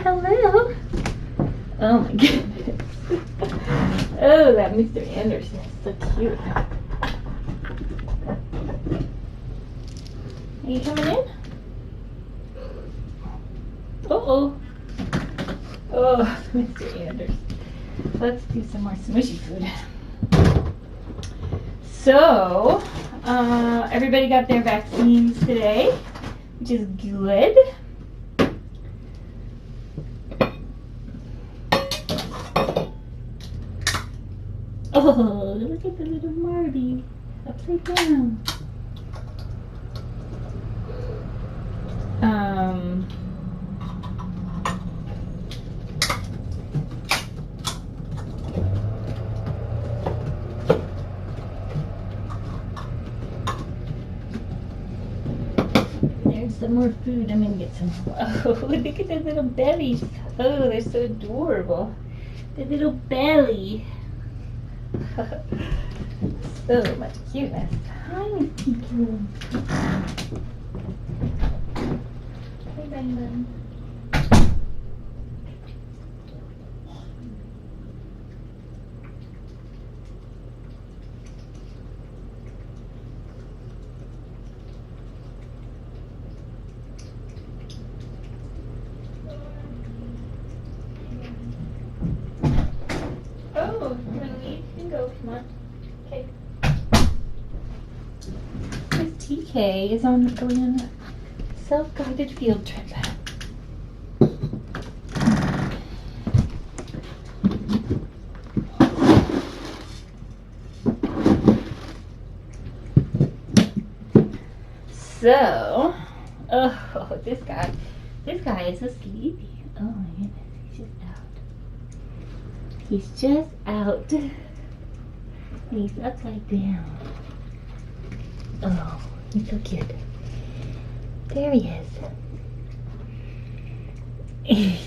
hello. Oh my goodness. Oh, that Mr. Anderson is so cute. Are you coming in? Uh-oh. Oh, Mr. Anderson. Let's do some more smushy food. So, everybody got their vaccines today, which is good. Oh, look at the little Marty upside down. There's some more food. I'm gonna get some. Oh, look at their little bellies. Oh, they're so adorable. Their little belly. So much cuteness. Hi, Miss Pinky. Hey, Bang. Oh, you want to leave? You can go. Come on. Okay. Miss TK is going on a self-guided field trip. So, oh, this guy is so sleepy. Oh my goodness, he's just out. He's upside down. Oh, he's so cute. There he is.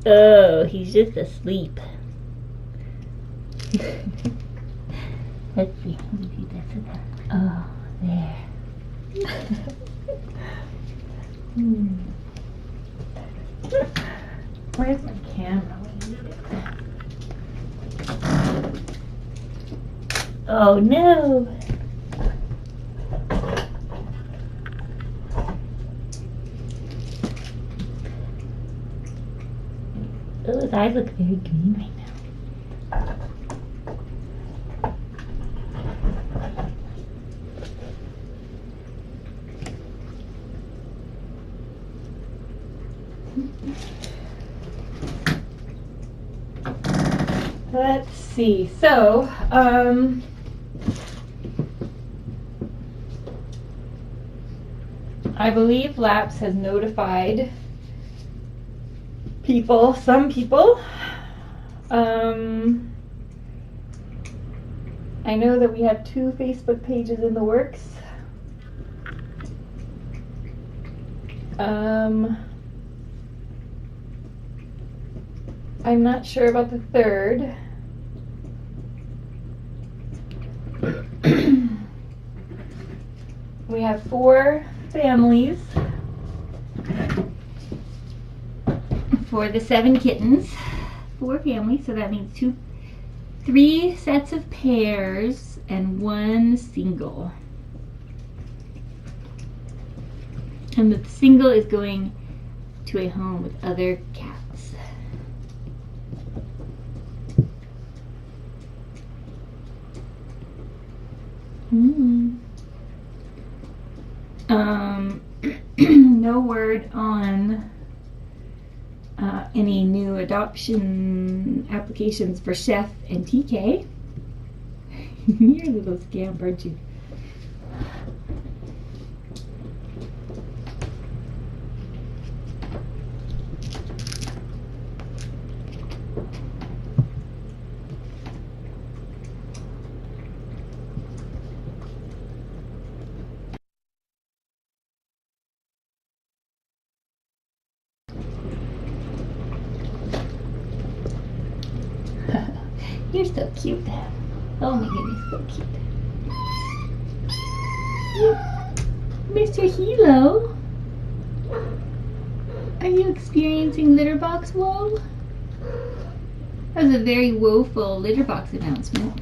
Oh, he's just asleep. Let's see. Let me see this. Oh, there. Where's my camera? Oh no! Oh, his eyes look very green right now. Let's see. So, I believe Laps has notified people, some people. I know that we have 2 Facebook pages in the works. I'm not sure about the 3rd. We have 4 families for the 7 kittens. 4 families, so that means 3 sets of pairs and 1 single. And the single is going to a home with other cats. No word on any new adoption applications for Chef and TK. You're a little scamp, aren't you? You're so cute. Oh my goodness, so cute. Mr. Helo, Are you experiencing litter box woe? That was a very woeful litter box announcement.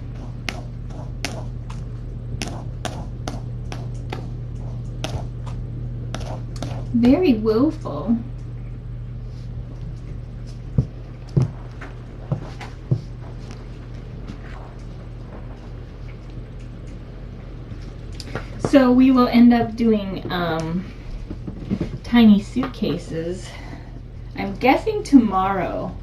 Very woeful. So we will end up doing tiny suitcases. I'm guessing tomorrow.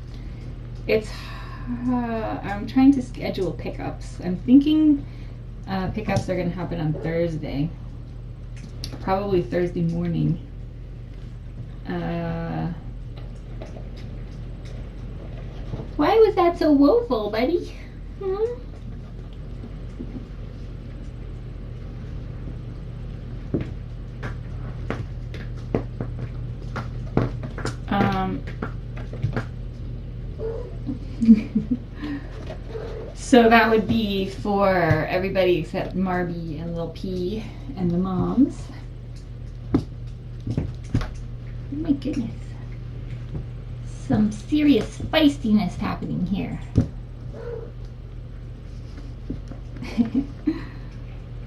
I'm trying to schedule pickups. I'm thinking pickups are going to happen on Thursday. Probably Thursday morning. Why was that so woeful, buddy? Hmm? So that would be for everybody except Marby and Lil P and the moms. Oh my goodness. Some serious feistiness happening here.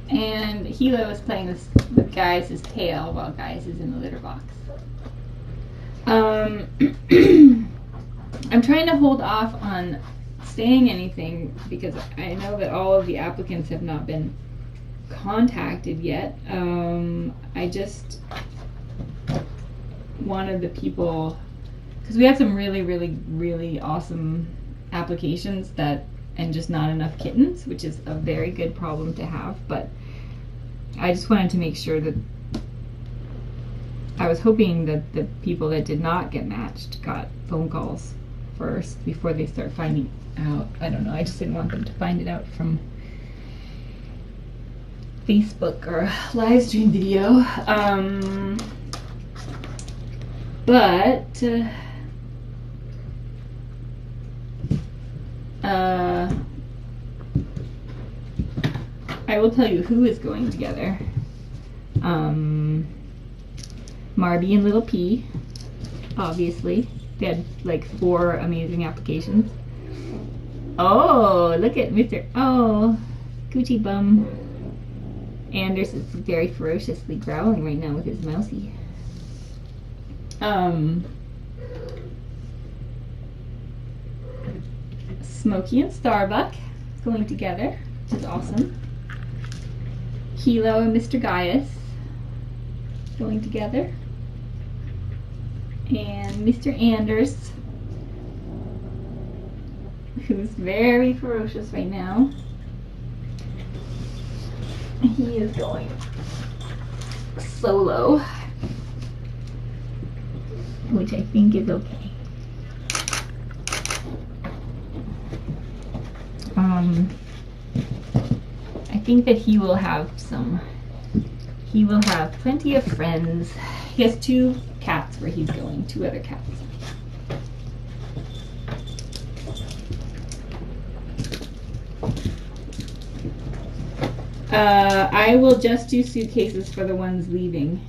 And Helo is playing with Guys' tail while Guys is in the litter box. I'm trying to hold off on saying anything because I know that all of the applicants have not been contacted yet. I just wanted the people, because we had some really awesome applications and just not enough kittens, which is a very good problem to have, but I just wanted to make sure that I was hoping that the people that did not get matched got phone calls first before they start finding out. I don't know, I just didn't want them to find it out from Facebook or live stream video. But I will tell you who is going together. Marby and Little P, obviously. They had like 4 amazing applications. Oh, look at Mr. Oh, Gucci Bum. Anders is very ferociously growling right now with his mousey. Smokey and Starbuck going together, which is awesome. Helo and Mr. Gaius going together. And Mr. Anders, who's very ferocious right now. He is going solo, which I think is okay. I think that he will have plenty of friends. He has 2 cats where he's going, 2 other cats. I will just do suitcases for the ones leaving.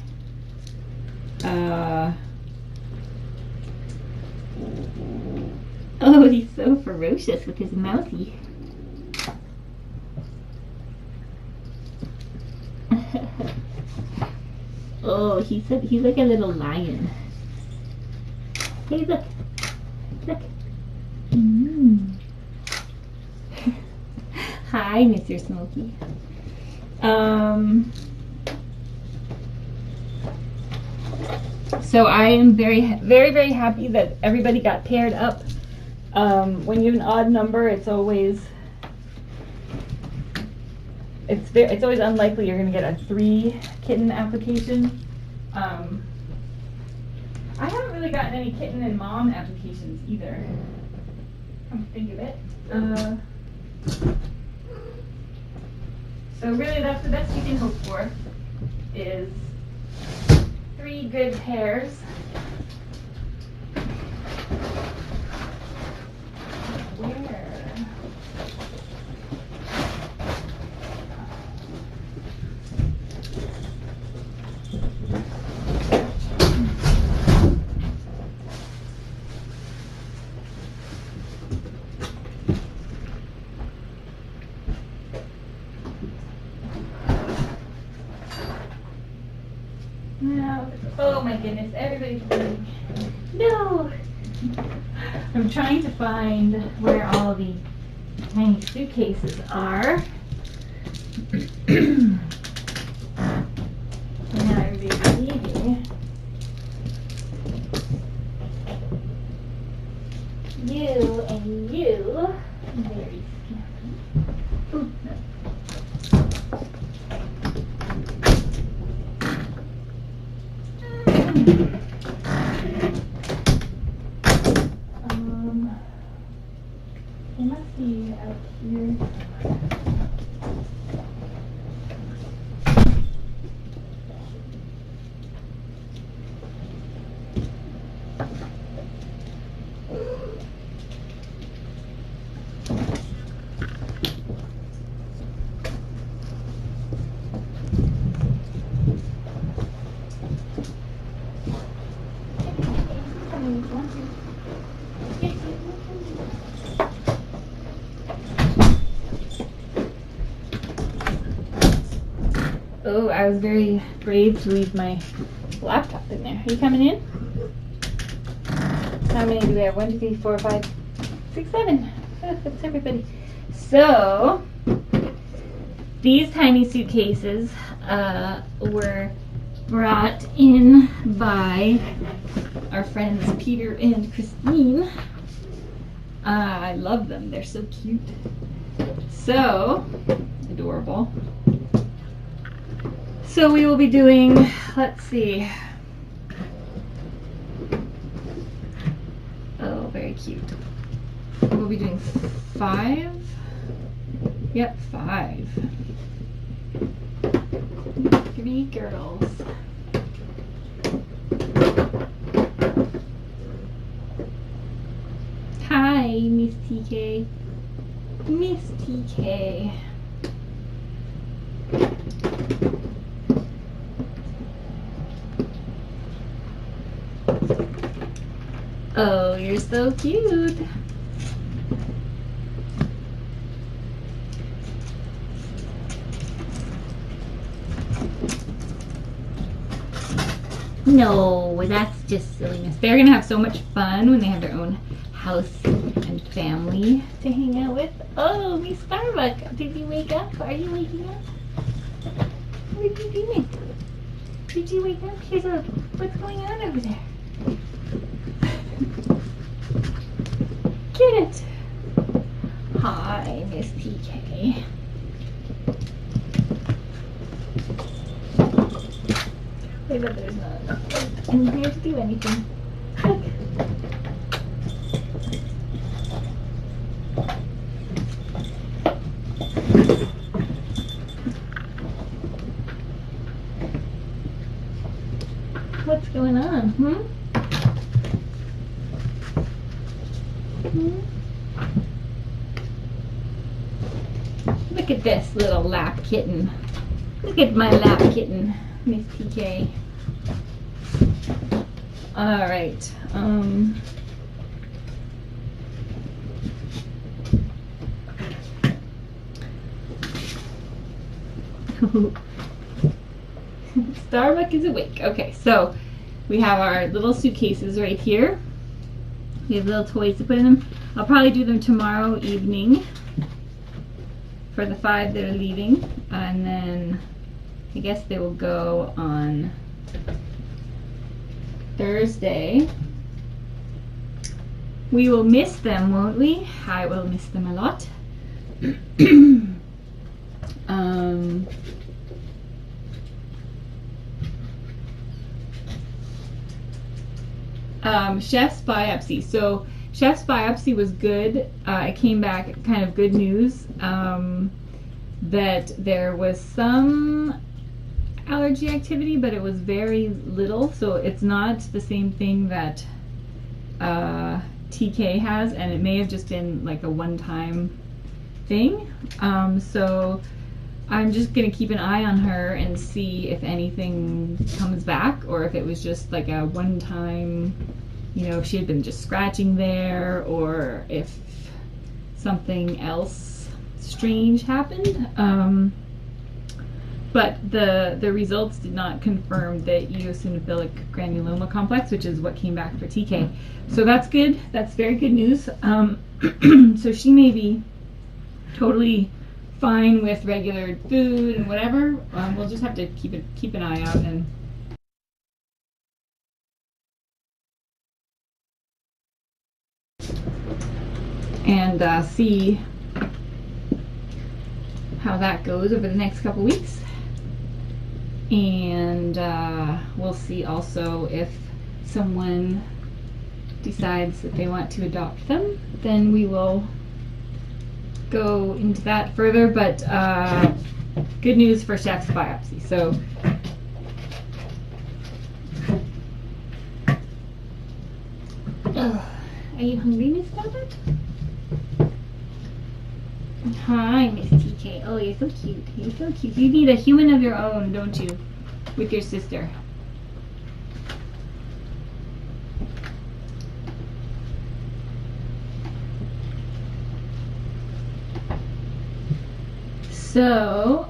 Oh, he's so ferocious with his mousey. Oh, he's like a little lion. Hey, look. Look. Hi, Mr. Smokey. So I am very happy that everybody got paired up. When you have an odd number, it's always unlikely you're going to get a 3 kitten application. I haven't really gotten any kitten and mom applications either. Come to think of it. So really, that's the best you can hope for, is 3 good pairs. Where? No. Oh my goodness, everybody's bleeding. No! I'm trying to find where all the tiny suitcases are. And now everybody's leaving. You and you. Very scampy. Ooh, no. They must be out here. Oh, I was very brave to leave my laptop in there. Are you coming in? How many do we have? 1, 2, 3, 4, 5, 6, 7. Oh, that's everybody. So, these tiny suitcases were brought in by our friends Peter and Christine. I love them. They're so cute. So, adorable. So we will be doing, let's see. Oh, very cute. We'll be doing 5. Yep, 5. 3 girls. Hi, Miss TK. Miss TK. Oh, you're so cute. No, that's just silliness. They're gonna have so much fun when they have their own house and family to hang out with. Oh, Miss Starbuck, did you wake up? Are you waking up? What are you doing? Did you wake up? Here's a, what's going on over there? Get it. Hi, Miss TK. Wait, but there's not enough in here to do anything. Look. What's going on, Look at this little lap kitten. Look at my lap kitten, Miss TK. All right. Starbuck is awake. Okay, so we have our little suitcases right here. We have little toys to put in them. I'll probably do them tomorrow evening for the 5 that are leaving, and then I guess they will go on Thursday. We will miss them, won't we? I will miss them a lot. Chef's biopsy. So Chef's biopsy was good. It came back kind of good news that there was some allergy activity, but it was very little. So it's not the same thing that TK has, and it may have just been like a one-time thing. So I'm just gonna keep an eye on her and see if anything comes back, or if it was just like a one-time, you know, if she had been just scratching there, or if something else strange happened. but the results did not confirm the eosinophilic granuloma complex, which is what came back for TK. So that's good. That's very good news. So she may be totally fine with regular food and whatever. We'll just have to keep an eye out and see how that goes over the next couple weeks. And we'll see also if someone decides that they want to adopt them, then we will go into that further. But good news for chef's biopsy. So are you hungry, Miss Velvet? Hi, Miss TK. Oh, you're so cute. You're so cute. You need a human of your own, don't you? With your sister. So,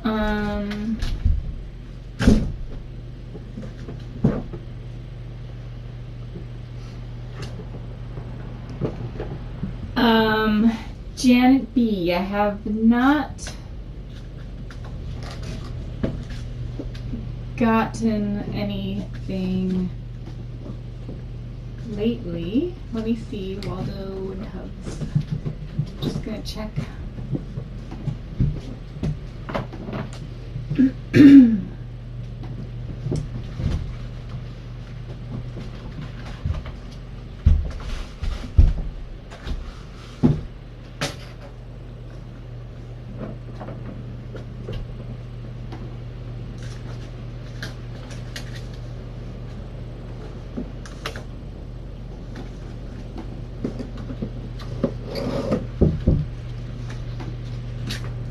Janet B, I have not gotten anything lately. Let me see, Waldo and Hubs. Just gonna check.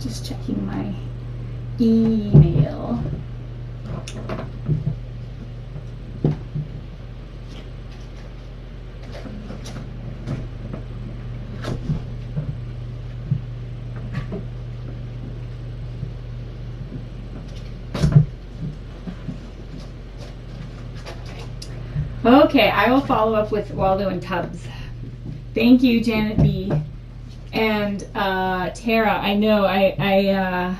Just checking my email. Okay, I will follow up with Waldo and Tubbs. Thank you, Janet B. And Tara, I know I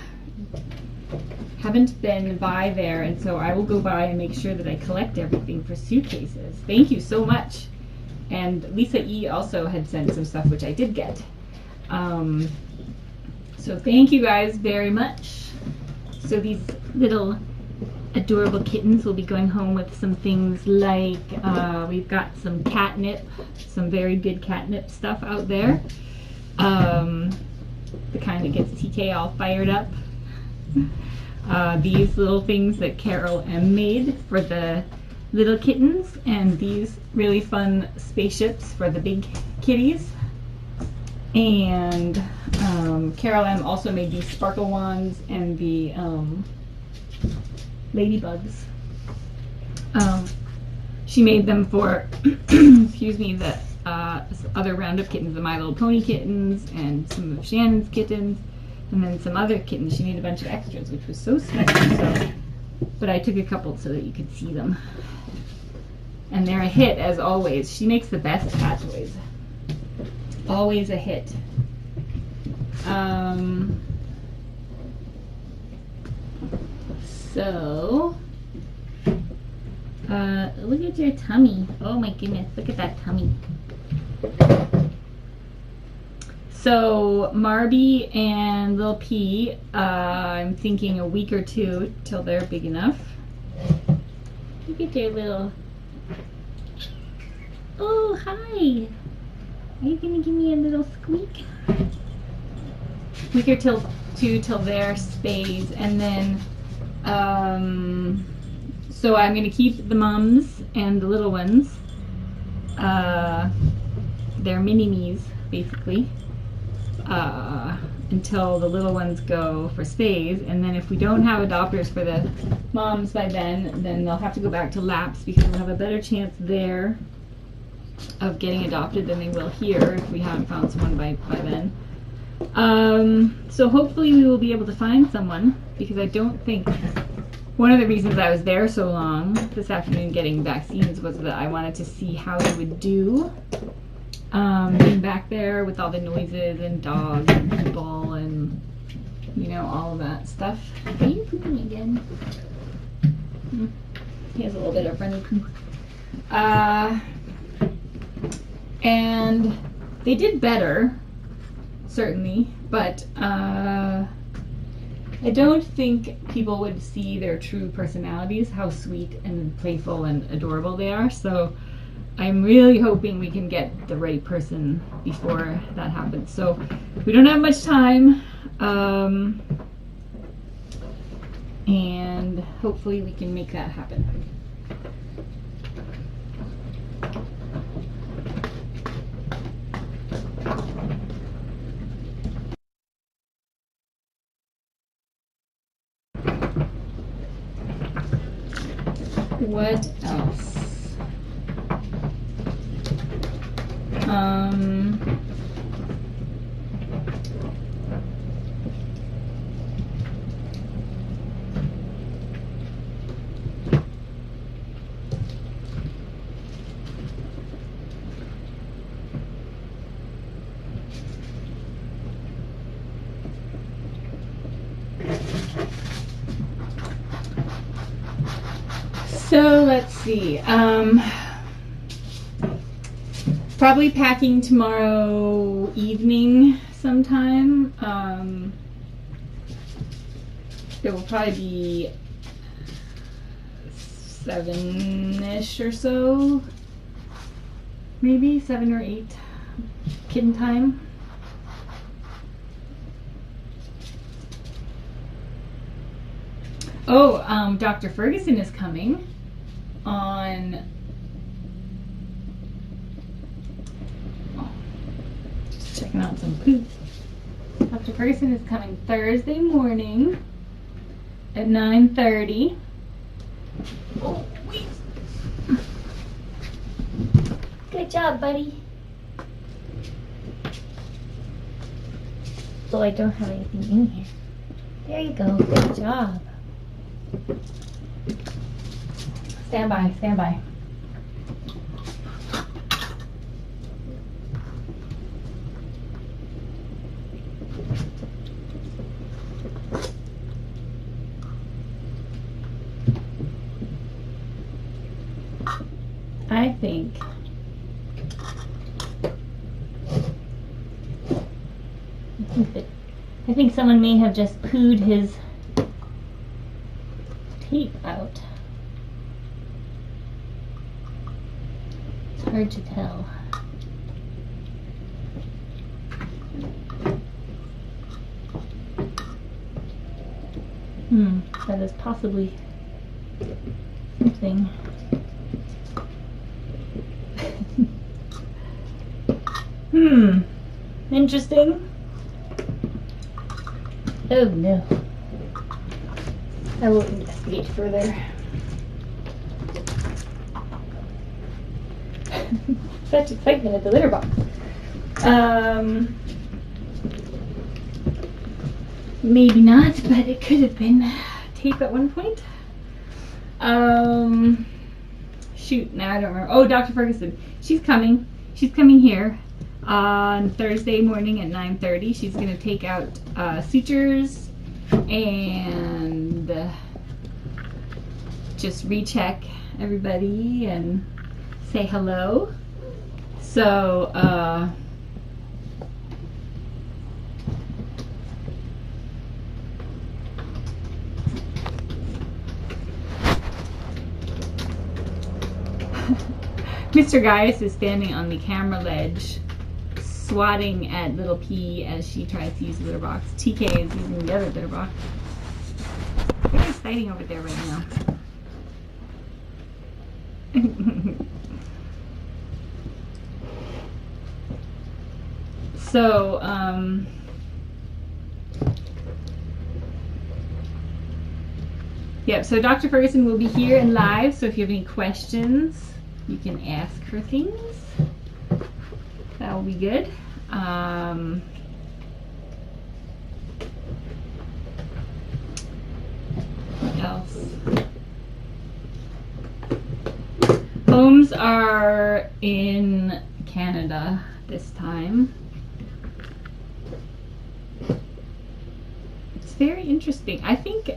haven't been by there, and so I will go by and make sure that I collect everything for suitcases. Thank you so much. And Lisa E. also had sent some stuff, which I did get. So thank you guys very much. So these little adorable kittens will be going home with some things like, we've got some catnip, some very good catnip stuff out there. The kind that gets TK all fired up. These little things that Carol M made for the little kittens, and these really fun spaceships for the big kitties. And Carol M also made these sparkle wands and the ladybugs. She made them for, excuse me, the other Roundup kittens, the My Little Pony kittens, and some of Shannon's kittens, and then some other kittens. She made a bunch of extras, which was so sweet. So, but I took a couple so that you could see them. And they're a hit, as always. She makes the best cat toys. Always a hit. So, look at your tummy. Oh my goodness, look at that tummy. So, Marby and Lil P, I'm thinking a week or two till they're big enough. Look at their little... Oh, hi! Are you gonna give me a little squeak? Week or two till they're Spays, and then so I'm gonna keep the mums and the little ones. They're mini-me's basically, until the little ones go for Spays, and then if we don't have adopters for the moms by then they'll have to go back to laps, because we'll have a better chance there of getting adopted than they will here if we haven't found someone by then. So hopefully we will be able to find someone, because I don't think one of the reasons I was there so long this afternoon getting vaccines was that I wanted to see how he would do being back there with all the noises and dogs and people and, you know, all of that stuff. Are you pooping again? He has a little bit of runny poo. And they did better, certainly, but I don't think people would see their true personalities, how sweet and playful and adorable they are. So I'm really hoping we can get the right person before that happens. So we don't have much time, and hopefully we can make that happen. What else? So let's see. Probably packing tomorrow evening sometime. It will probably be 7-ish or so. Maybe 7 or 8 kitten time. Oh, Dr. Ferguson is coming on, just checking out some poop. Dr. Ferguson is coming Thursday morning at 9:30. Oh, wait. Good job, buddy. So I don't have anything in here. There you go. Good job. Stand by, stand by. I think someone may have just pooed his tape out. It's hard to tell. That is possibly something. Interesting. Oh no. I will investigate further. Such excitement at the litter box. Maybe not, but it could have been tape at one point. Shoot, now I don't remember. Oh, Dr. Ferguson. She's coming. She's coming here on Thursday morning at 9:30. She's going to take out sutures and just recheck everybody and say hello. So, Mr. Gaius is standing on the camera ledge, swatting at little P as she tries to use the litter box. TK is using the other litter box. They're just fighting over there right now. So, yeah, so Dr. Ferguson will be here and live, so if you have any questions, you can ask her things. That will be good. What else? Homes are in Canada this time. It's very interesting. I think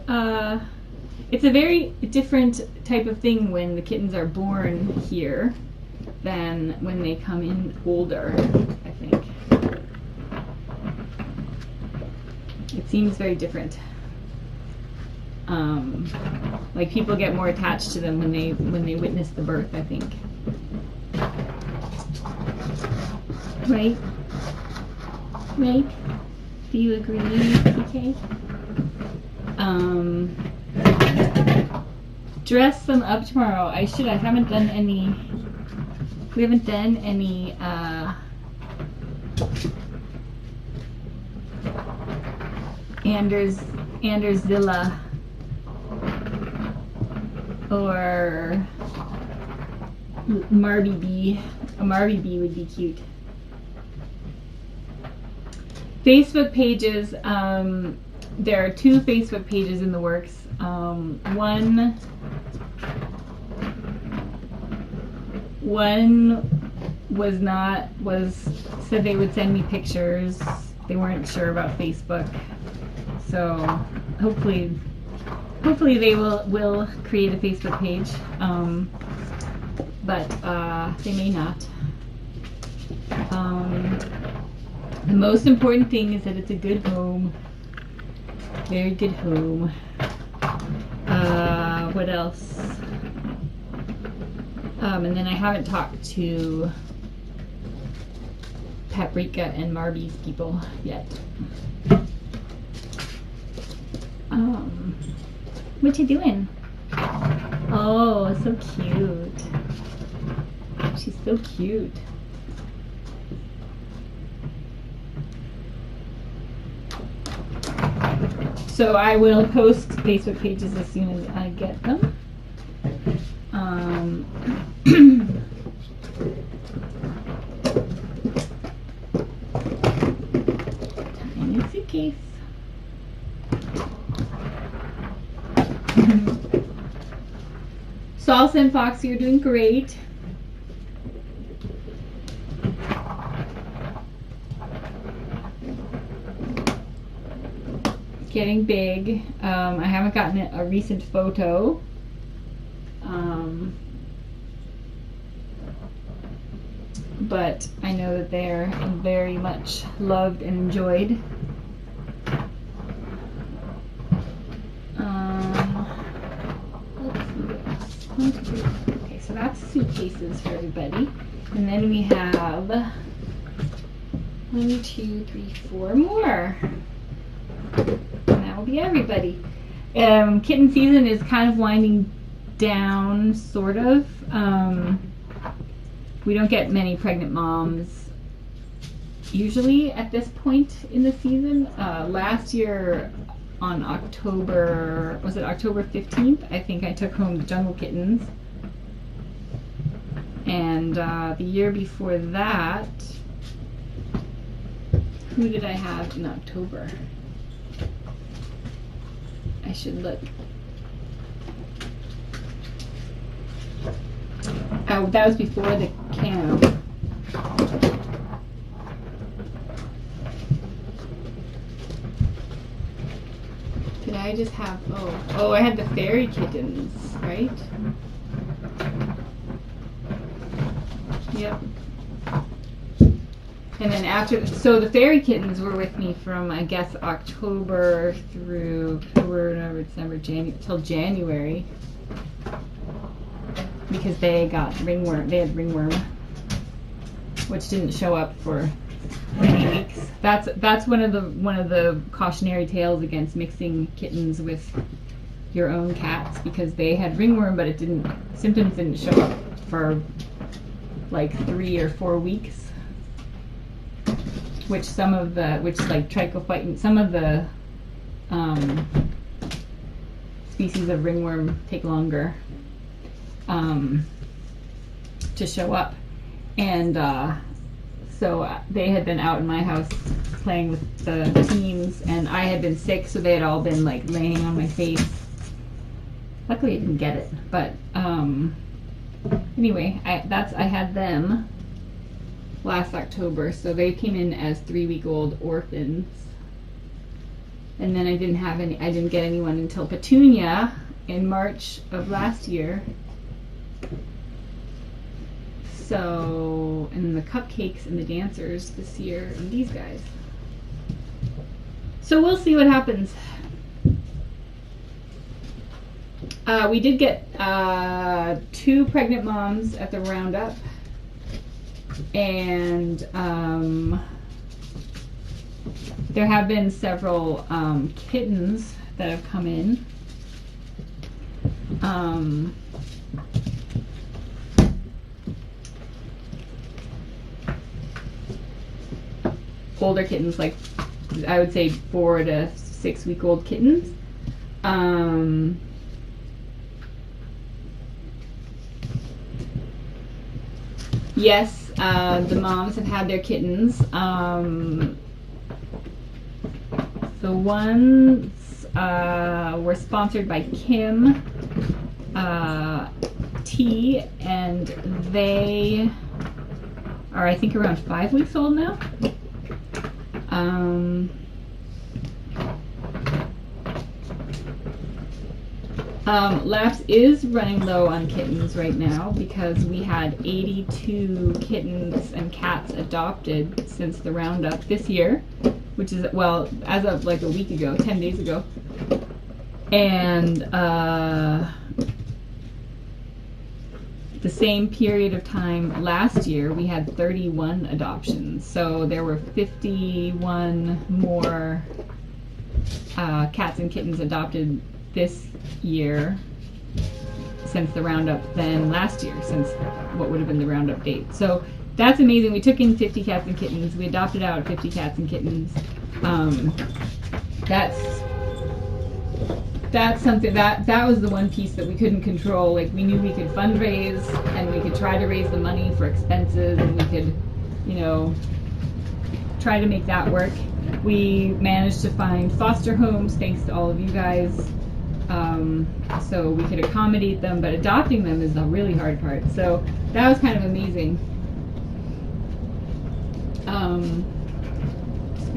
it's a very different type of thing when the kittens are born here than when they come in older, I think. It seems very different. Like people get more attached to them when they witness the birth, I think. Right? Right? Do you agree, PK? Dress them up tomorrow. I should. I haven't done any. We haven't done any Andersilla or Marby Bee. A Marby Bee would be cute. Facebook pages. There are 2 Facebook pages in the works. One said they would send me pictures. They weren't sure about Facebook, so hopefully they will create a Facebook page, but they may not. The most important thing is that it's a good home. Very good home. What else? And then I haven't talked to Paprika and Marby's people yet. What you doing? Oh, so cute. She's so cute. So I will post Facebook pages as soon as I get them. Tiny suitcase. Salsa and Foxy are doing great. Getting big. I haven't gotten a recent photo. But I know that they're very much loved and enjoyed. Let's see. Okay, so that's suitcases for everybody. And then we have 1, 2, 3, 4 more. And that will be everybody. Kitten season is kind of winding down, sort of. We don't get many pregnant moms usually at this point in the season. Last year on October 15th, I think I took home the jungle kittens. And the year before that, who did I have in October? I should look. Oh, that was before the camp. Did I just have, oh, I had the fairy kittens, right? Yep. And then after, so the fairy kittens were with me from, I guess, October through October, November, December, January, till January. Because they got ringworm, they had ringworm, which didn't show up for many weeks. That's one of the cautionary tales against mixing kittens with your own cats, because they had ringworm, but symptoms didn't show up for like 3 or 4 weeks. Which like trichophyton, some of the species of ringworm take longer to show up, and so they had been out in my house playing with the teams, and I had been sick, so they had all been like laying on my face Luckily I didn't get it, but anyway, I had them last October, so they came in as 3-week-old orphans. And then I didn't get anyone until Petunia in March of last year. So, and the cupcakes and the dancers this year, and these guys. So we'll see what happens. We did get 2 pregnant moms at the roundup, and there have been several kittens that have come in. Older kittens, like I would say 4 to 6 week old kittens. Yes, the moms have had their kittens. The ones were sponsored by Kim T, and they are, I think, around 5 weeks old now. Laps is running low on kittens right now because we had 82 kittens and cats adopted since the roundup this year, which is, well, as of like a week ago, 10 days ago. And the same period of time last year, we had 31 adoptions. So there were 51 more cats and kittens adopted this year since the roundup than last year, since what would have been the roundup date. So that's amazing. We took in 50 cats and kittens. We adopted out 50 cats and kittens. That's something that was the one piece that we couldn't control. Like, we knew we could fundraise and we could try to raise the money for expenses, and we could, you know, try to make that work. We managed to find foster homes thanks to all of you guys, so we could accommodate them, but adopting them is the really hard part. So that was kind of amazing.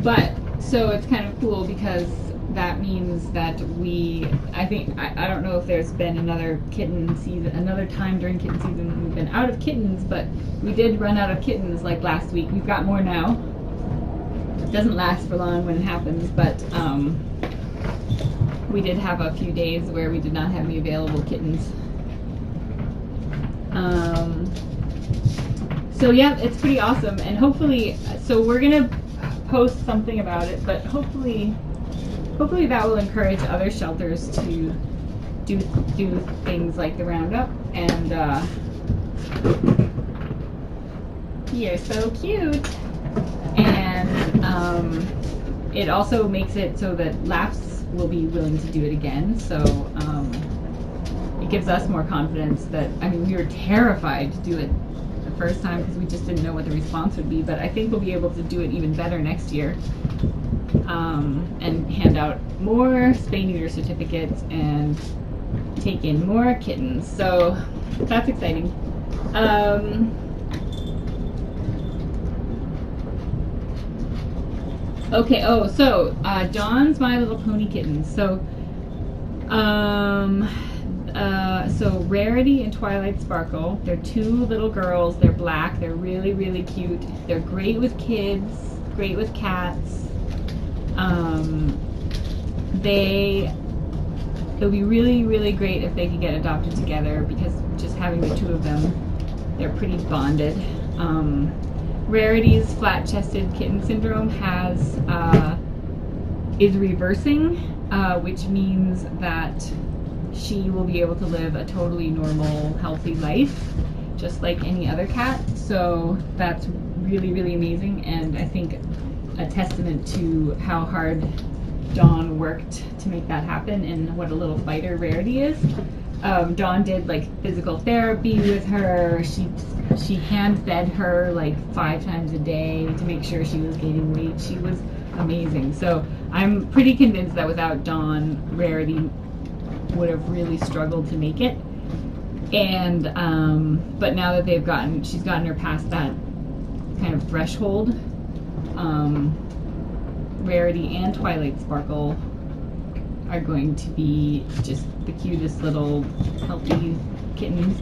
But so it's kind of cool because that means that I don't know if there's been another kitten season, another time during kitten season we've been out of kittens, but we did run out of kittens like last week. We've got more now. It doesn't last for long when it happens, but we did have a few days where we did not have any available kittens. So yeah, it's pretty awesome, and hopefully, so we're gonna post something about it, but hopefully that will encourage other shelters to do things like the roundup. And you're so cute. And it also makes it so that Laps will be willing to do it again. So it gives us more confidence that, I mean, we were terrified to do it the first time because we just didn't know what the response would be, but I think we'll be able to do it even better next year. And hand out more spay neuter certificates and take in more kittens. So that's exciting. Okay, so Dawn's My Little Pony Kittens. So so Rarity and Twilight Sparkle, they're 2 little girls. They're black. They're really, really cute. They're great with kids, great with cats. It'll be really, really great if they could get adopted together, because just having the 2 of them, they're pretty bonded. Rarity's flat-chested kitten syndrome is reversing, which means that she will be able to live a totally normal, healthy life, just like any other cat. So that's really, really amazing, and I think a testament to how hard Dawn worked to make that happen and what a little fighter Rarity is. Dawn did like physical therapy with her. She hand fed her like 5 times a day to make sure she was gaining weight. She was amazing. So I'm pretty convinced that without Dawn, Rarity would have really struggled to make it. And but now that she's gotten her past that kind of threshold, Rarity and Twilight Sparkle are going to be just the cutest little healthy kittens.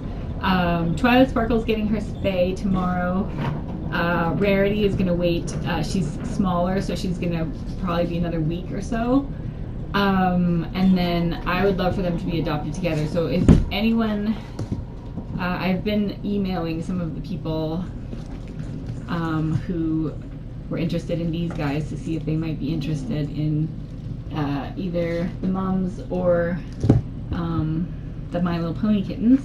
Twilight Sparkle's getting her spay tomorrow. Rarity is gonna wait. She's smaller, so she's gonna probably be another week or so. And then I would love for them to be adopted together. So if anyone, I've been emailing some of the people who were interested in these guys to see if they might be interested in either the mums or the My Little Pony kittens.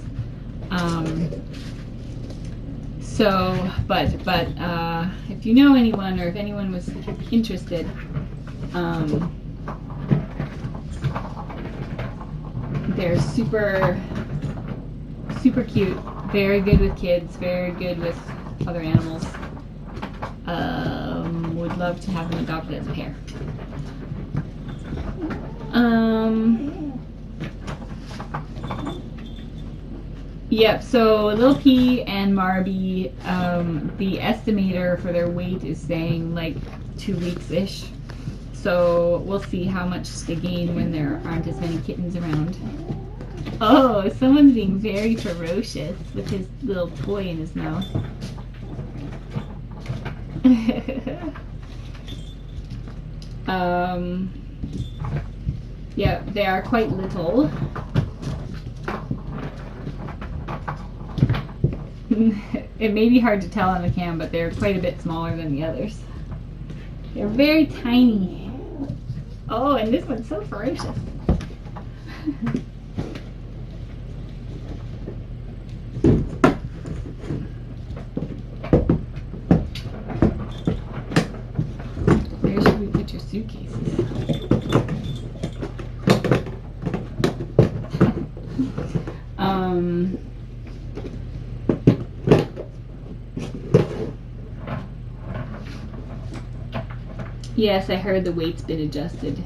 But if you know anyone, or if anyone was interested, they're super cute, very good with kids, very good with other animals. Would love to have them adopted as a pair. Yep, so Lil P and Marby, the estimator for their weight is saying like 2 weeks-ish. So we'll see how much they gain when there aren't as many kittens around. Oh, someone's being very ferocious with his little toy in his mouth. Yeah, they are quite little. It may be hard to tell on the cam, but they're quite a bit smaller than the others. They're very tiny. Oh, and this one's so ferocious. Where should we put your suitcases? Yes, I heard the weight's been adjusted.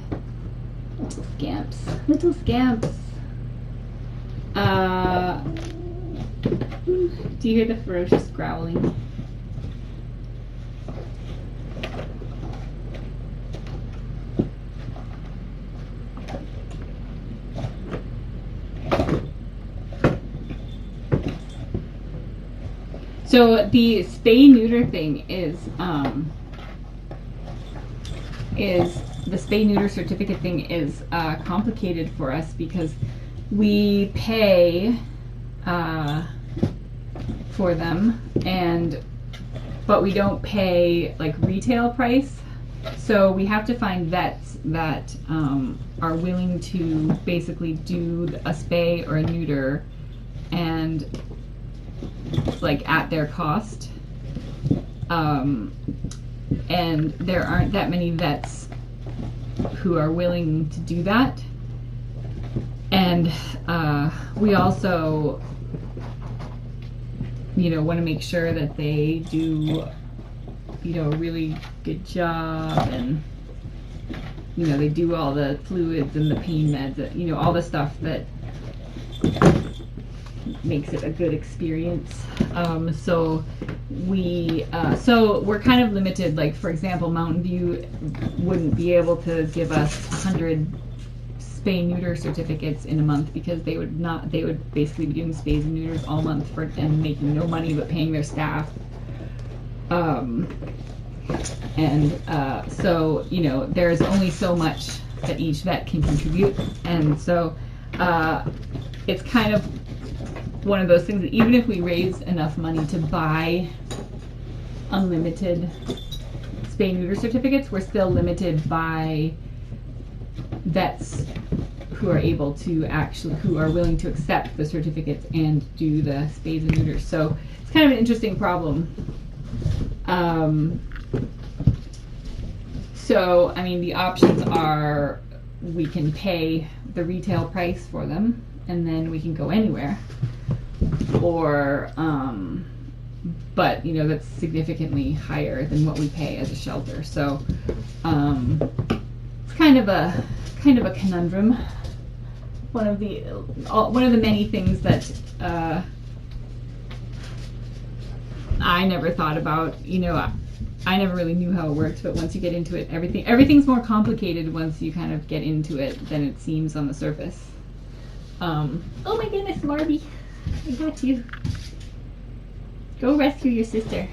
Little scamps. Little scamps. Do you hear the ferocious growling? So the spay neuter thing is the spay neuter certificate thing is complicated for us because we pay for them, but we don't pay like retail price. So we have to find vets that are willing to basically do a spay or a neuter and like at their cost. And there aren't that many vets who are willing to do that. And we also, want to make sure that they do, a really good job, and, they do all the fluids and the pain meds, all the stuff that makes it a good experience. So we're kind of limited. Like, for example, Mountain View wouldn't be able to give us 100 spay neuter certificates in a month because they would basically be doing spays and neuters all month and making no money but paying their staff. So there's only so much that each vet can contribute, and so it's kind of one of those things that even if we raise enough money to buy unlimited spay neuter certificates, we're still limited by vets who are who are willing to accept the certificates and do the spays and neuters. So it's kind of an interesting problem. So I mean, the options are we can pay the retail price for them and then we can go anywhere, or but that's significantly higher than what we pay as a shelter. So it's kind of a conundrum. one of the many things that I never thought about. You know, I never really knew how it worked, but once you get into it, everything's more complicated once you kind of get into it than it seems on the surface. Oh my goodness, Marby, I got you. Go rescue your sister.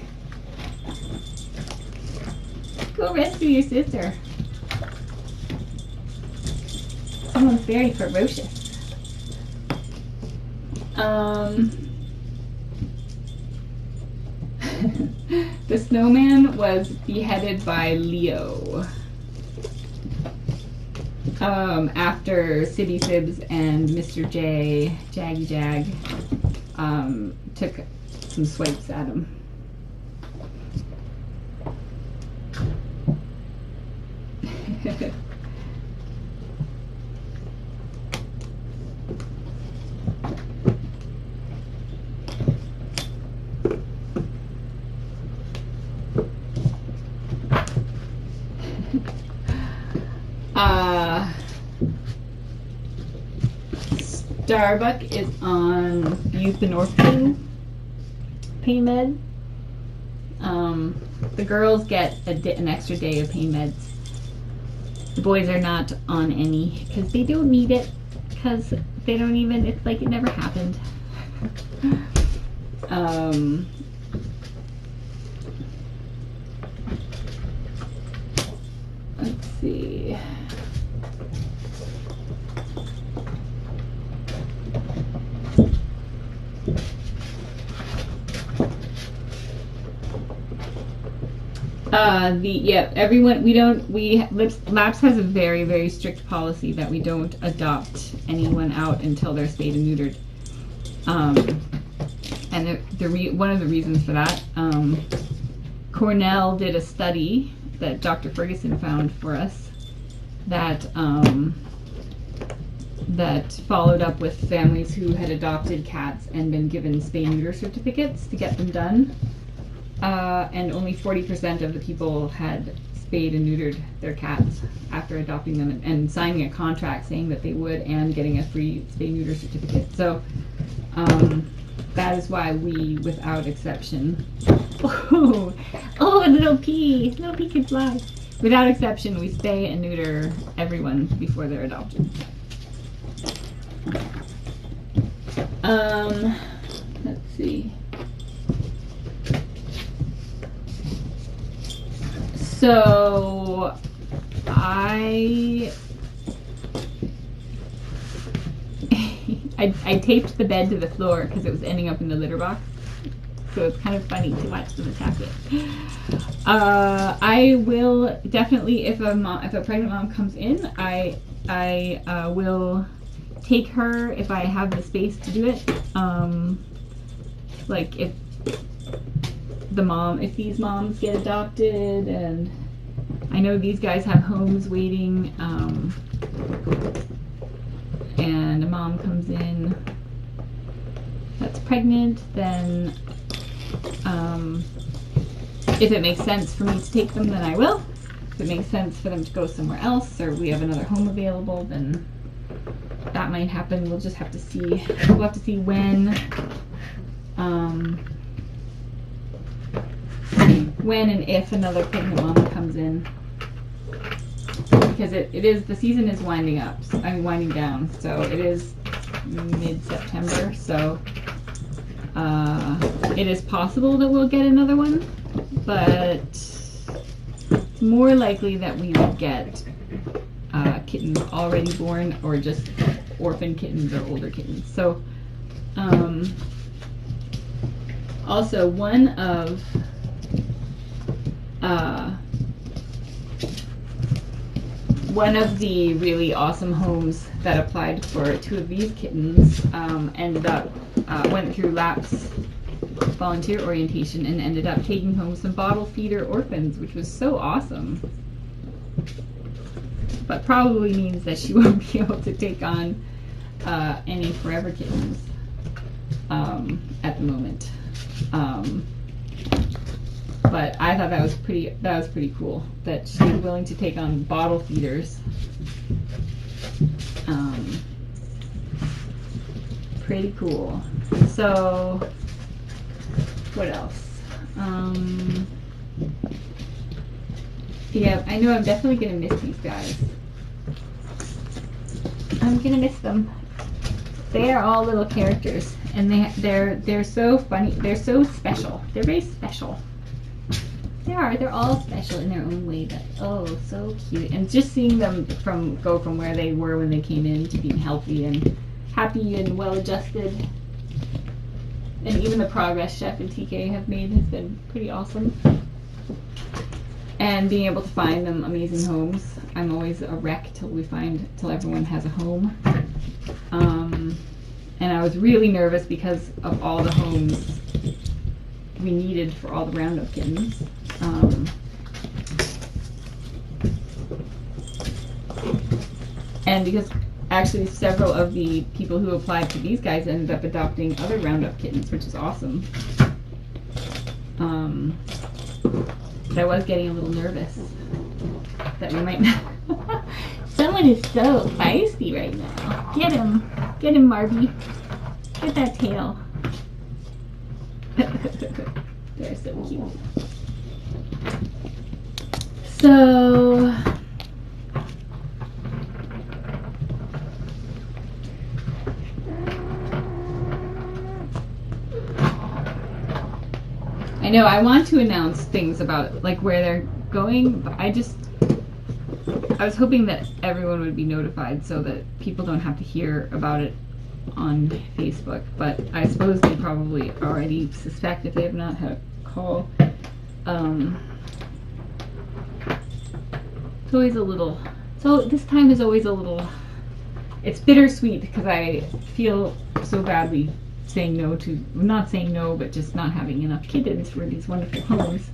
Go rescue your sister. Someone's very ferocious. The snowman was beheaded by Leo. After Sibby Sibs and Mr. J, Jaggy Jag, took some swipes at him. Starbuck is on buprenorphine pain med. The girls get an extra day of pain meds. The boys are not on any because they don't need it, because they don't even, it's like it never happened. Let's see. Laps has a very, very strict policy that we don't adopt anyone out until they're spayed and neutered. And one of the reasons for that, Cornell did a study that Dr. Ferguson found for us that that followed up with families who had adopted cats and been given spay-neuter certificates to get them done. And only 40% of the people had spayed and neutered their cats after adopting them and signing a contract saying that they would, and getting a free spay-neuter certificate. So that is why we, without exception, oh, little pea can fly. Without exception, we spay and neuter everyone before they're adopted. Let's see. So I taped the bed to the floor because it was ending up in the litter box. So it's kind of funny to watch them attack it. I will definitely, if a pregnant mom comes in, I will take her if I have the space to do it. Like if these moms get adopted, and I know these guys have homes waiting, and a mom comes in that's pregnant, then if it makes sense for me to take them, then I will. If it makes sense for them to go somewhere else, or we have another home available, then that might happen. We'll just have to see. We'll have to see when and if another pregnant mom comes in, because the season is winding down, so it is mid-September, so it is possible that we'll get another one, but it's more likely that we would get kittens already born, or just orphan kittens or older kittens. So also one of the really awesome homes that applied for 2 of these kittens went through LAPS volunteer orientation and ended up taking home some bottle feeder orphans, which was so awesome. But probably means that she won't be able to take on any forever kittens at the moment. But I thought that was pretty cool that she was willing to take on bottle feeders. pretty cool. So, what else? Yeah, I know I'm definitely gonna miss these guys. I'm gonna miss them. They are all little characters, and they're so funny. They're so special. They're very special. They are. They're all special in their own way. But oh, so cute. And just seeing them go from where they were when they came in to being healthy and happy and well adjusted, and even the progress Chef and TK have made has been pretty awesome. And being able to find them amazing homes. I'm always a wreck till everyone has a home. And I was really nervous because of all the homes we needed for all the roundup kittens. And because actually several of the people who applied for these guys ended up adopting other roundup kittens, which is awesome. But I was getting a little nervous that we might not. Someone is so feisty right now. Get him, Marby. Get that tail. They're so cute. So I know I want to announce things about like where they're going, but I was hoping that everyone would be notified so that people don't have to hear about it on Facebook, but I suppose they probably already suspect if they have not had a call. It's always a little, so this time is always a little, it's bittersweet because I feel so badly saying no to, not saying no, but just not having enough kittens for these wonderful homes.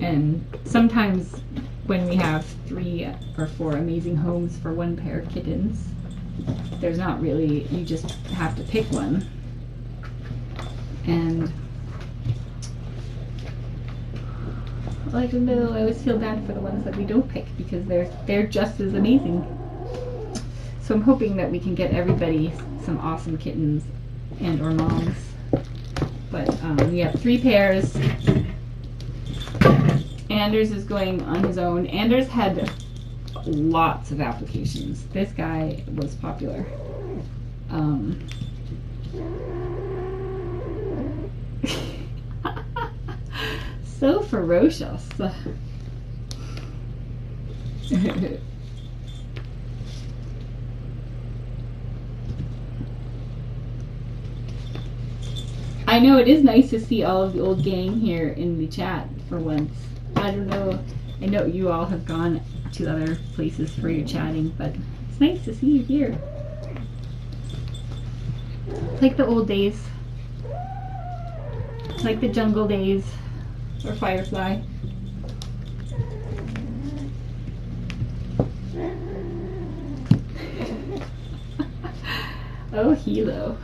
And sometimes when we have 3 or 4 amazing homes for one pair of kittens, there's not really, you just have to pick one. And I don't know, I always feel bad for the ones that we don't pick because they're just as amazing. So I'm hoping that we can get everybody some awesome kittens and or moms. But we have 3 pairs. Anders is going on his own. Anders had lots of applications. This guy was popular. So ferocious. I know it is nice to see all of the old gang here in the chat for once. I don't know, I know you all have gone to other places for your chatting, but it's nice to see you here. It's like the old days. It's like the jungle days, or Firefly. Oh, Helo.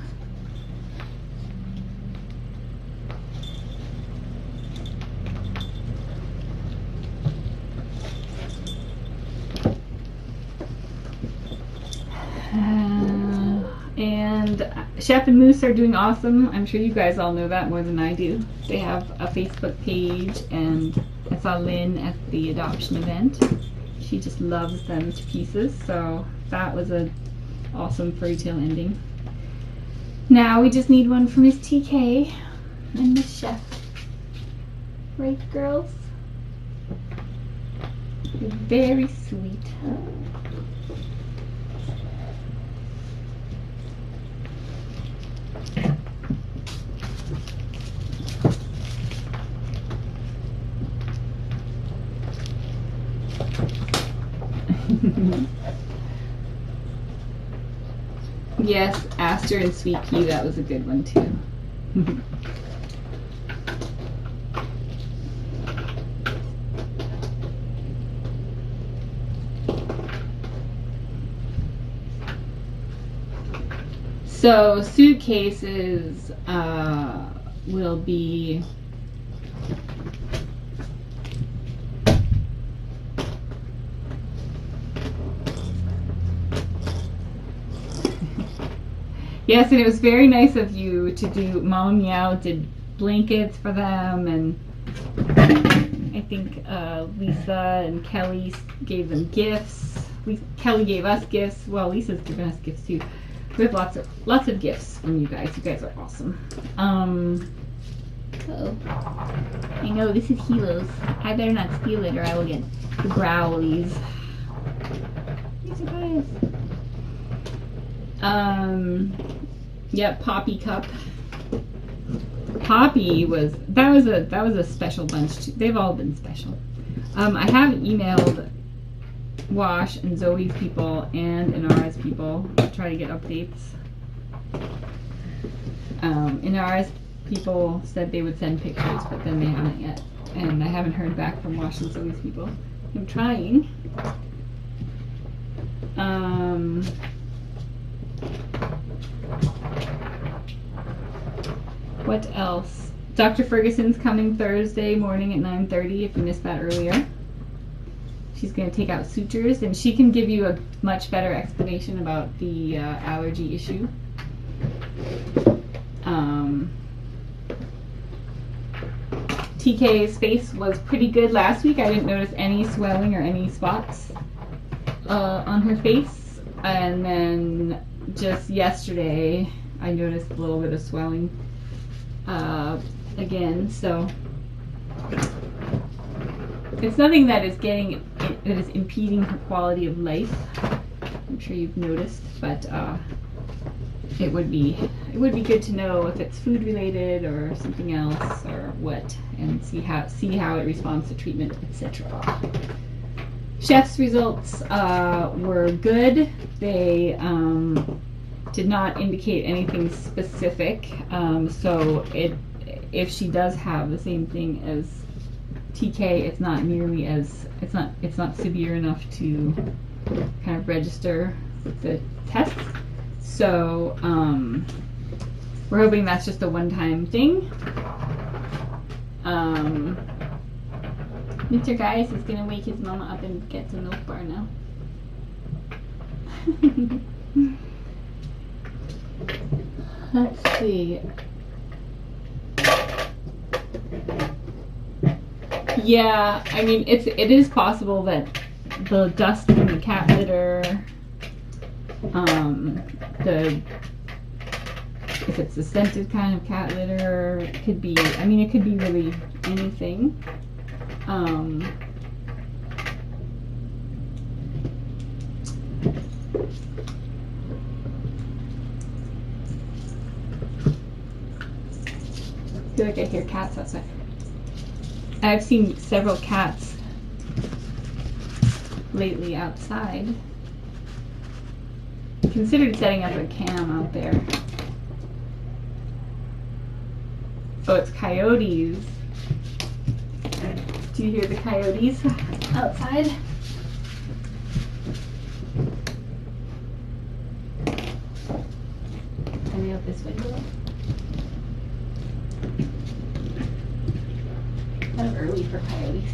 And Chef and Moose are doing awesome. I'm sure you guys all know that more than I do. They have a Facebook page, and I saw Lynn at the adoption event. She just loves them to pieces, so that was an awesome fairy tale ending. Now we just need one for Miss TK and Miss Chef. Right, girls? You're very sweet. Yes, Aster and Sweet Pea, that was a good one too. So suitcases will be Yes, and it was very nice of you to do. Mama Meow did blankets for them, and I think Lisa and Kelly gave them gifts. Kelly gave us gifts. Well, Lisa's given us gifts too. We have lots of gifts from you guys. You guys are awesome. Uh-oh. I know, this is Helo's. I better not steal it or I will get the growlies. These are guys. Yeah, Poppy Cup. Poppy that was a special bunch too. They've all been special. I have emailed Wash and Zoe's people and Inara's people to try to get updates. Inara's people said they would send pictures, but then they haven't yet. And I haven't heard back from Wash and Zoe's people. I'm trying. What else? Dr. Ferguson's coming Thursday morning at 9:30 if you missed that earlier. She's going to take out sutures, and she can give you a much better explanation about the allergy issue. TK's face was pretty good last week. I didn't notice any swelling or any spots on her face. And then just yesterday, I noticed a little bit of swelling again. So it's nothing that is impeding her quality of life. I'm sure you've noticed, but it would be good to know if it's food related or something else or what, and see how it responds to treatment, etc. Chef's results were good. They did not indicate anything specific. So if she does have the same thing as TK, it's not nearly as it's not severe enough to kind of register the test. So we're hoping that's just a one-time thing. Mr. Gaius is gonna wake his mama up and get some milk bar now. Let's see. Yeah, I mean it is possible that the dust from the cat litter, if it's a scented kind of cat litter, it could be really anything. I feel like I hear cats outside. I've seen several cats lately outside. Considered setting up a cam out there. Oh, it's coyotes. Do you hear the coyotes outside? Can I open this window? Kind of early for coyotes.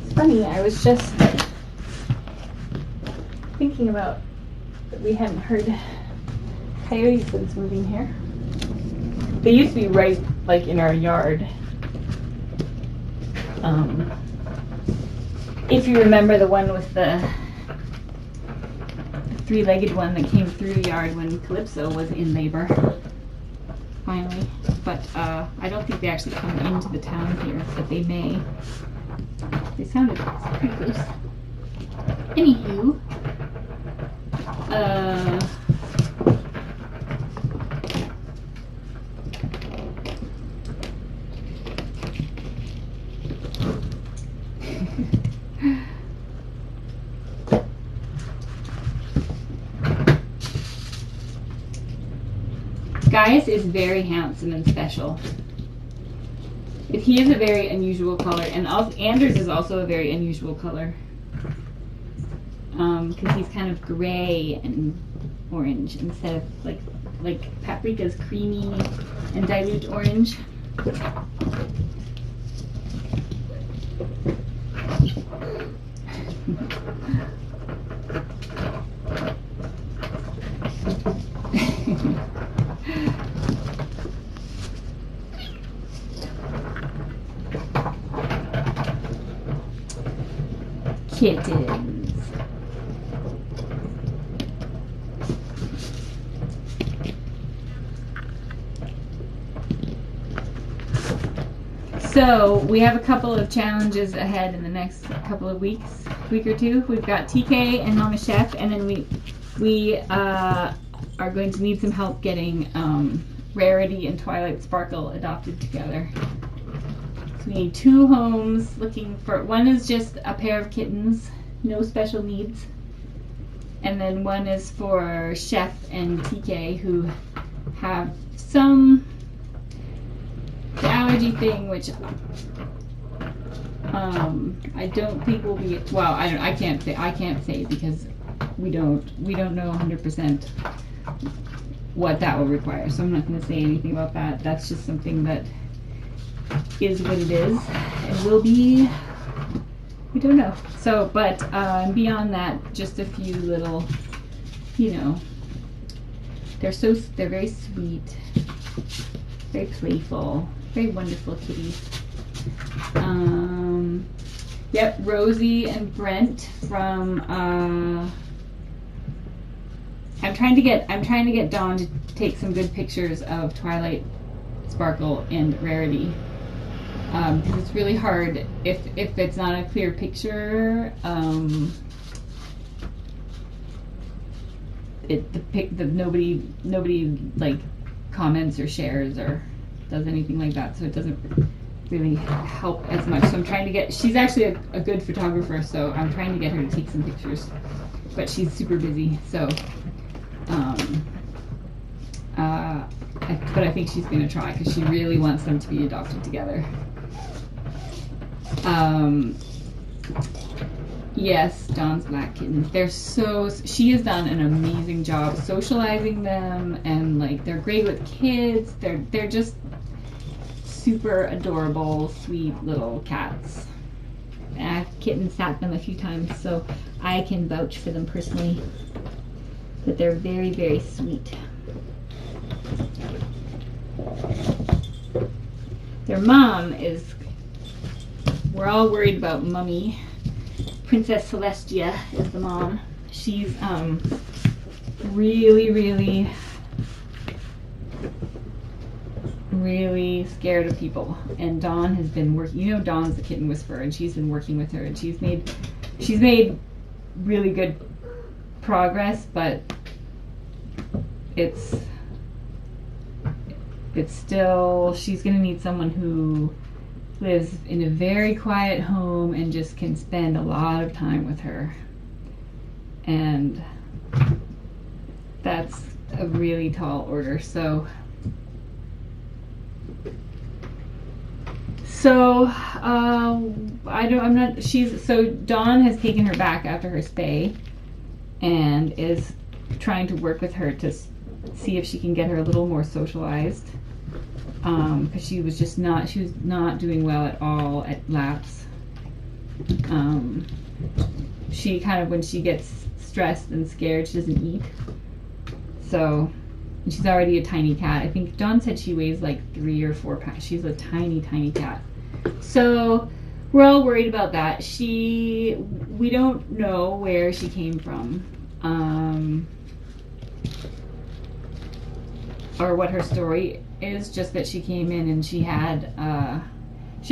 It's funny, I was just thinking about that we hadn't heard coyotes since moving here. They used to be right like in our yard. If you remember the one with the three-legged one that came through the yard when Calypso was in labor, finally. But I don't think they actually come into the town here, but they may. They sounded pretty close. Anywho, Gaius is very handsome and special. He is a very unusual color, and also Anders is also a very unusual color. Because he's kind of gray and orange instead of like Paprika's creamy and dilute orange. Kittens. So we have a couple of challenges ahead in the next couple of week or two. We've got TK and Mama Chef, and then we are going to need some help getting Rarity and Twilight Sparkle adopted together. So we need 2 homes looking for, one is just a pair of kittens, no special needs. And then one is for Chef and TK who have some allergy thing, which I don't think will be, well, I can't say because we don't know 100% what that will require. So I'm not going to say anything about that. That's just something that is what it is. It will be, we don't know. So, but beyond that, just a few little, you know, they're very sweet, very playful, very wonderful kitties. Yep, Rosie and Brent from I'm trying to get Dawn to take some good pictures of Twilight Sparkle and Rarity. Because it's really hard if it's not a clear picture. Nobody like comments or shares or does anything like that, so it doesn't really help as much. So I'm trying to get. She's actually a good photographer, so I'm trying to get her to take some pictures, but she's super busy. So, but I think she's gonna try because she really wants them to be adopted together. Yes, Dawn's black kittens. She has done an amazing job socializing them, and like they're great with kids. They're just super adorable, sweet little cats. I've kitten sat them a few times, so I can vouch for them personally. But they're very, very sweet. Their mom is, we're all worried about Mummy. Princess Celestia is the mom. She's really scared of people. And Dawn has been working, you know, Dawn's the kitten whisperer, and she's been working with her, and she's made really good progress, but it's still, she's gonna need someone who lives in a very quiet home and just can spend a lot of time with her. And that's a really tall order. So Dawn has taken her back after her spay and is trying to work with her to see if she can get her a little more socialized. Because she was not doing well at all at laps. She kind of, when she gets stressed and scared, she doesn't eat. So, and she's already a tiny cat. I think Dawn said she weighs like 3 or 4 pounds. She's a tiny cat. So we're all worried about that. We don't know where she came from. Or what her story is, just that she came in and she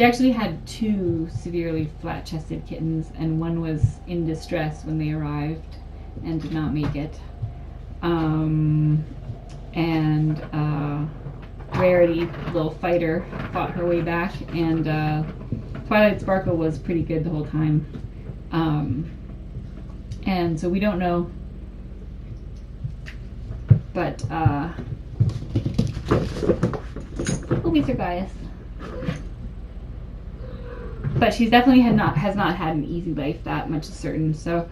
actually had 2 severely flat-chested kittens, and one was in distress when they arrived and did not make it. Rarity, little fighter, fought her way back, and Twilight Sparkle was pretty good the whole time. And so we don't know, but we survive. But she's definitely has not had an easy life, that much is certain. So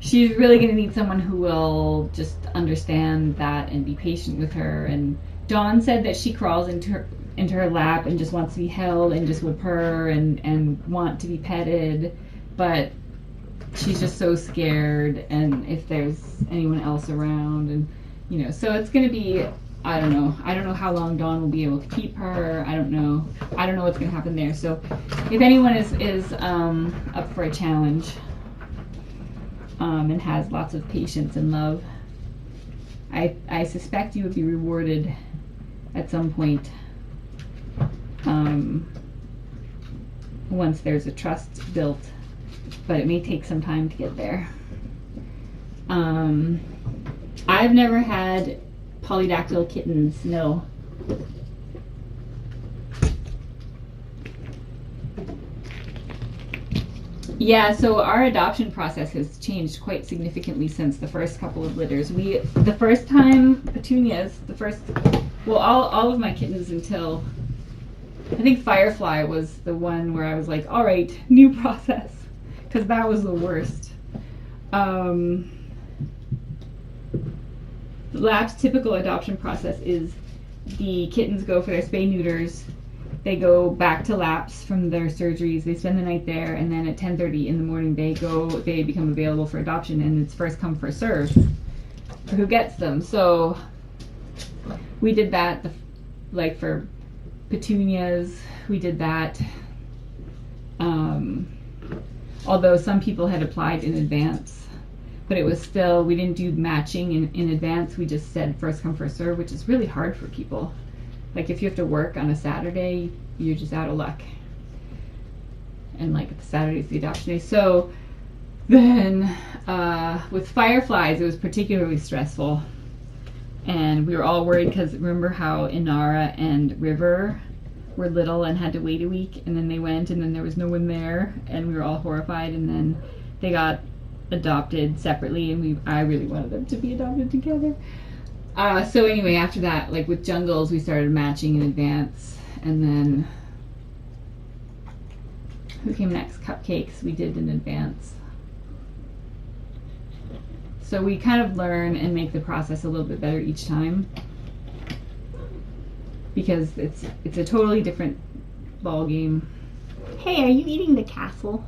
she's really going to need someone who will just understand that and be patient with her. And Dawn said that she crawls into her lap and just wants to be held and just would purr and want to be petted. but she's just so scared, and if there's anyone else around, and you know, so it's gonna be, I don't know how long Dawn will be able to keep her. I don't know what's gonna happen there. So if anyone is up for a challenge and has lots of patience and love, I suspect you would be rewarded at some point once there's a trust built, but it may take some time to get there. I've never had polydactyl kittens, no. Yeah, so our adoption process has changed quite significantly since the first couple of litters. The first time, Petunias, all of my kittens until, I think Firefly was the one where I was like, all right, new process, because that was the worst. Lab's typical adoption process is the kittens go for their spay neuters. They go back to Laps from their surgeries. They spend the night there, and then at 10:30 in the morning they become available for adoption, and it's first come first serve for who gets them. So we did that, like for Petunias, we did that. Although some people had applied in advance, but it was still, we didn't do matching in advance. We just said first come first serve, which is really hard for people. Like if you have to work on a Saturday, you're just out of luck. And like Saturday's the adoption day. So then with Fireflies, it was particularly stressful. And we were all worried because remember how Inara and River were little and had to wait a week, and then they went and then there was no one there, and we were all horrified, and then they got adopted separately, and I really wanted them to be adopted together. So anyway, after that, like with Jungles, we started matching in advance, and then who came next? Cupcakes, we did in advance. So we kind of learn and make the process a little bit better each time, because it's a totally different ball game. Hey, are you eating the castle?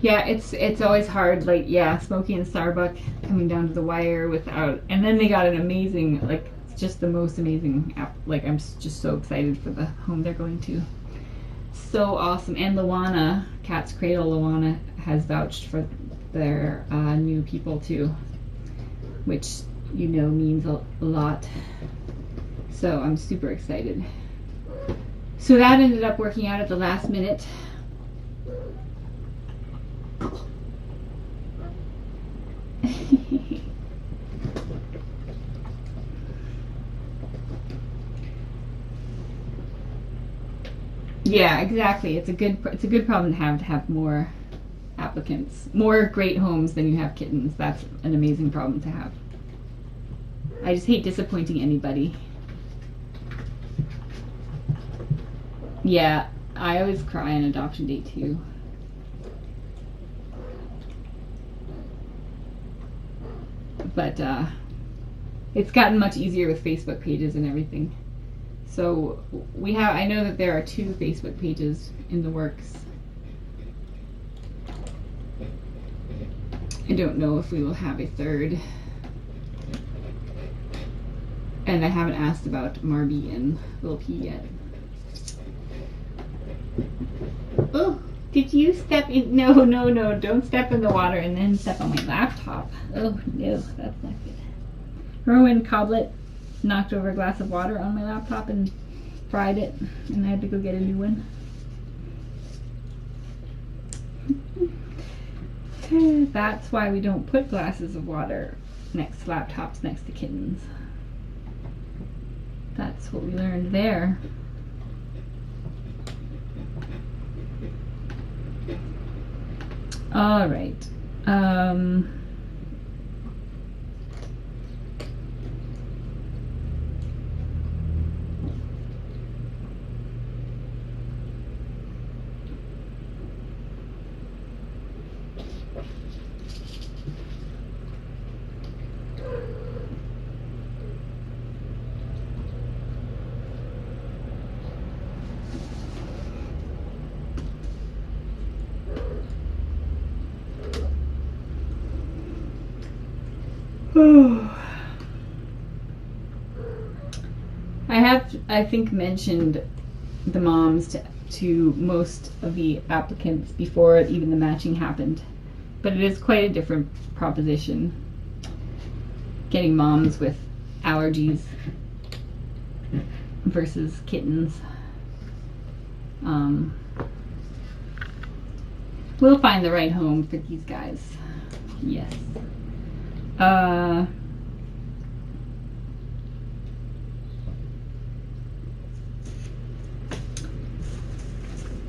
Yeah, it's always hard, like, yeah, Smokey and Starbuck coming down to the wire without, and then they got an amazing, like, just the most amazing app. Like, I'm just so excited for the home they're going to. So awesome. And Luana, Cat's Cradle, Luana has vouched for their new people too, which, you know, means a lot. So I'm super excited. So that ended up working out at the last minute. Yeah, exactly. It's a good problem to have more applicants, more great homes than you have kittens. That's an amazing problem to have. I just hate disappointing anybody. Yeah, I always cry on adoption day too. But it's gotten much easier with Facebook pages and everything. So I know that there are 2 Facebook pages in the works. I don't know if we will have a 3rd. And I haven't asked about Marby and Lil P yet. Oh, did you step in? No, don't step in the water and then step on my laptop. Oh no, that's not good. Remember when Coblet knocked over a glass of water on my laptop and fried it, and I had to go get a new one? That's why we don't put glasses of water next to laptops next to kittens. That's what we learned there. All right. I have, I think, mentioned the moms to most of the applicants before even the matching happened, but it is quite a different proposition getting moms with allergies versus kittens. We'll find the right home for these guys. Yes.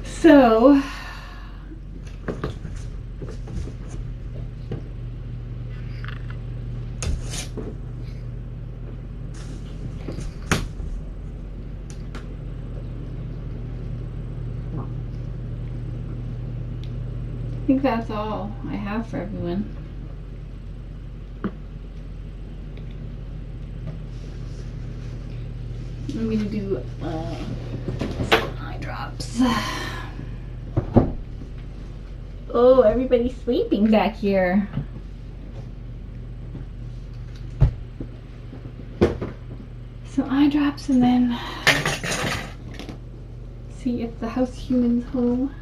So, I think that's all I have for everyone. I'm gonna do some eye drops. Oh, everybody's sleeping back here. Some eye drops and then see if the house human's home.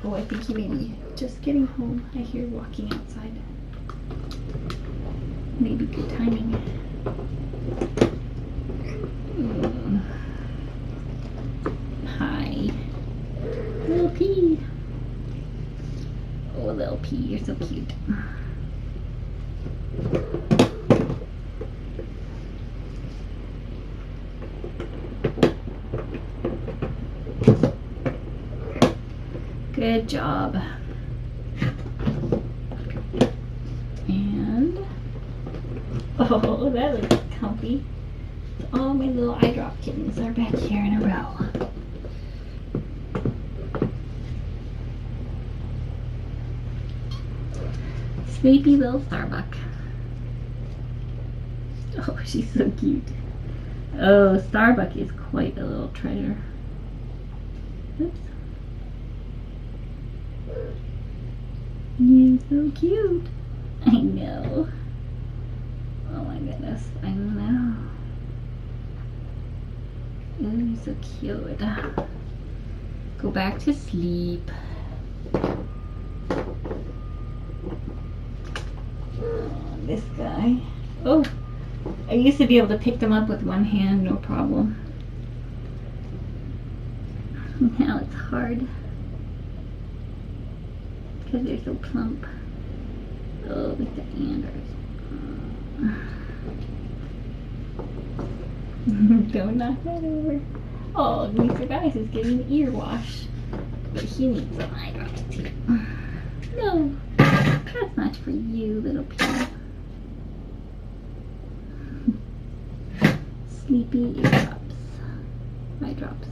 Oh, I think he may be just getting home. I hear walking outside. Maybe good timing. Hi. Little P. Oh, little P, you're so cute. Good job. And oh, that looks comfy. All my little eye drop kittens are back here in a row. Sleepy little Starbuck. Oh, she's so cute. Oh, Starbuck is quite a little treasure. Oops. You're so cute. I know. Oh my goodness, I know. Oh, you're so cute. Go back to sleep. Oh, this guy. Oh, I used to be able to pick them up with one hand, no problem. Now it's hard. Because they're so plump. Oh, look at Anders. Don't knock that over. Oh, Mr. Guys is getting an ear wash. But he needs some eye drops too. No, that's not for you, little pea. Sleepy ear drops. Eye drops.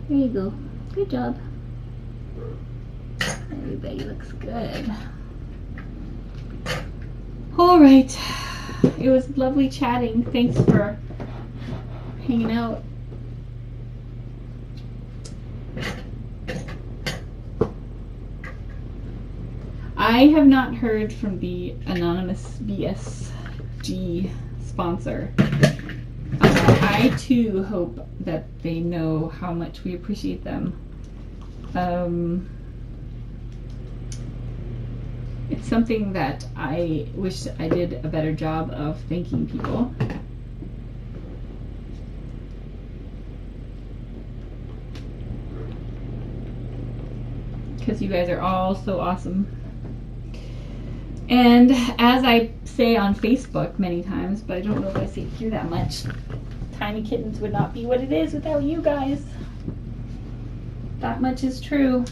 There you go. Good job. Everybody looks good. All right. It was lovely chatting. Thanks for hanging out. I have not heard from the anonymous BSG sponsor. I too hope that they know how much we appreciate them. It's something that I wish I did a better job of thanking people. Because you guys are all so awesome. And as I say on Facebook many times, but I don't know if I say it here that much, Tiny Kittens would not be what it is without you guys. That much is true.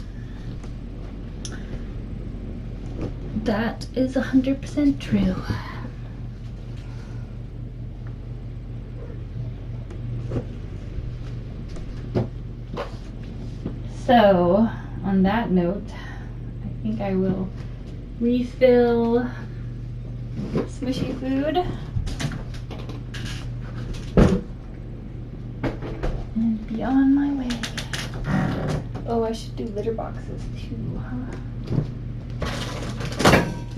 That is 100% true. So, on that note, I think I will refill smushy food and be on my way. Oh, I should do litter boxes too, huh?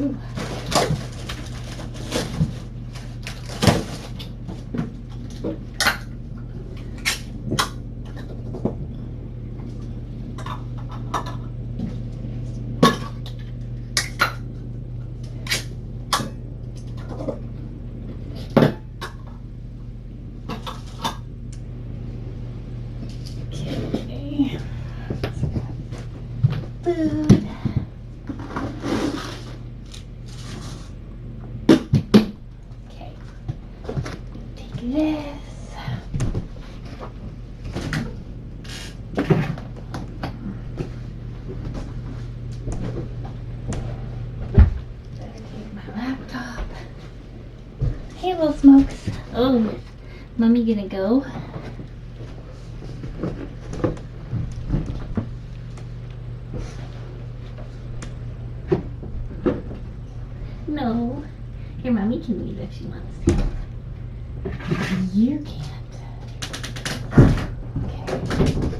Ooh. food. Okay. Take this. Laptop. Hey, little Smokes. Oh, Mommy gonna go? No. Here, Mommy can leave if she wants to. You can't. Okay.